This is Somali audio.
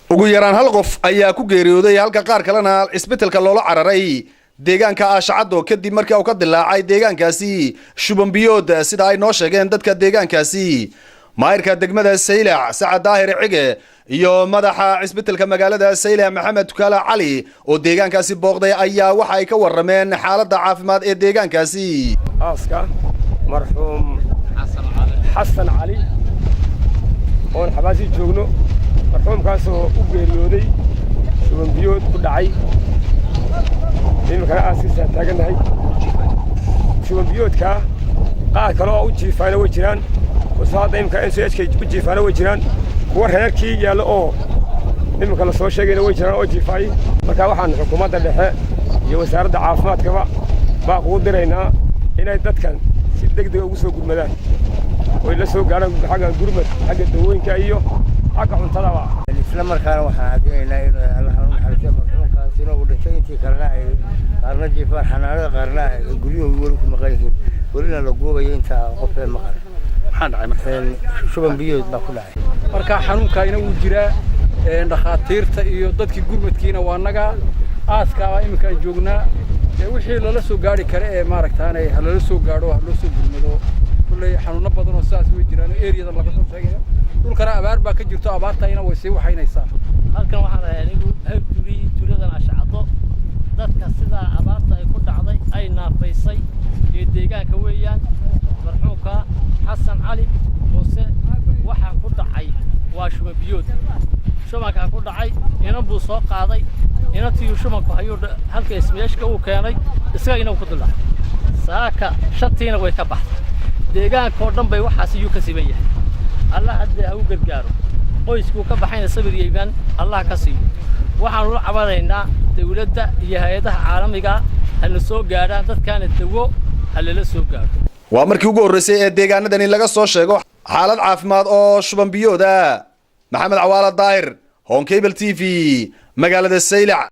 ugu yaraan hal qof ayaa ku geeriyooday halka qaar kalena isbitaalka loola cararay deegaanka Aashacado kadib markii uu ka dilaacay deegaankaasi shuban biyood sida ay noo sheegeen dadka deegaankaasi maayirka degmada Saylac Saacad Daahir Cige iyo madaxa isbitaalka magaalada Saylac Maxamed Kala Cali oo deegaankaasi booqday ayaa waxa ay ka warameen xaaladda caafimaad ee deegaankaasi aaska marxuum Xasan Cali oo xabaasi joogno marxuumkaas oo u geeriyooday shuban biyood ku dhacay imika aasiisa taaganahay shuban biyoodka qaar kale oo u jiifaana way jiraan wasaada imika NCHK u jiifaana way jiraan kuwa reerkii yaalo oo imika la soo sheegayna way jiraan oo jiifay marka waxaan xukuumadda dhexe iyo wasaaradda caafimaadkaba baa ugu diraynaa inay dadkan si degdeg ugu soo gudmadaan oo la soo gaaraan xagga gurmad xagga dawooyinka iyo xagga cuntada isla markaana waxaan cadeynaa in Allah uu naxariisto marxuumkaas inuu dhintay intii kalena ay qaarna jiifaan xanaanada qaarna guriyuhu weli ku maqan yihiin welina la goobayo inta qof ee maqan maxaa dhacay markaa shuban biyood baa ku dhacay marka xanuunka uu jiraa dhakhaatiirta iyo dadkii gurmadkiina waa naga aaska imika joognaa wixii lala soo gaari kare ee maaragtaanay halala soo gaaro loo soo gurmado kulay xanuuno badan oo saas way jiraan area laga soo sheegayo dhulkana abaar baa ka jirto abaartayna way sii waxaynaysaa halkan waxaan ahay anigu tuuladan Aashacado dadka sida abaarta ay ku dhacday ay naafaysay ee deegaanka weeyaan marxuumka Xasan Cali Muuse waxa ku dhacay waa shuban biyood shubanka ku dhacay inaan buu soo qaaday inantii shubanku hayuu halka ismeeshka uu keenay isaga inuu ku dilaa saaka shantiina way ka baxday deegaanka oo dhan bay waxaas iyuu ka siban yahay Allah hadda uu gargaaro qoysku ka baxayna sabir yeeban Allah ka siiyo waxaan u cabanaynaa dawladda iyo hay'adaha caalamiga hal soo gaaraan dadkana dawo hal la soo gaaro waa markii ugu horeysay ee deegaanadani laga soo sheego xaalad caafimaad oo shuban biyooda Maxamed Cawaala Daahir Home Cable TV magaalada Saylac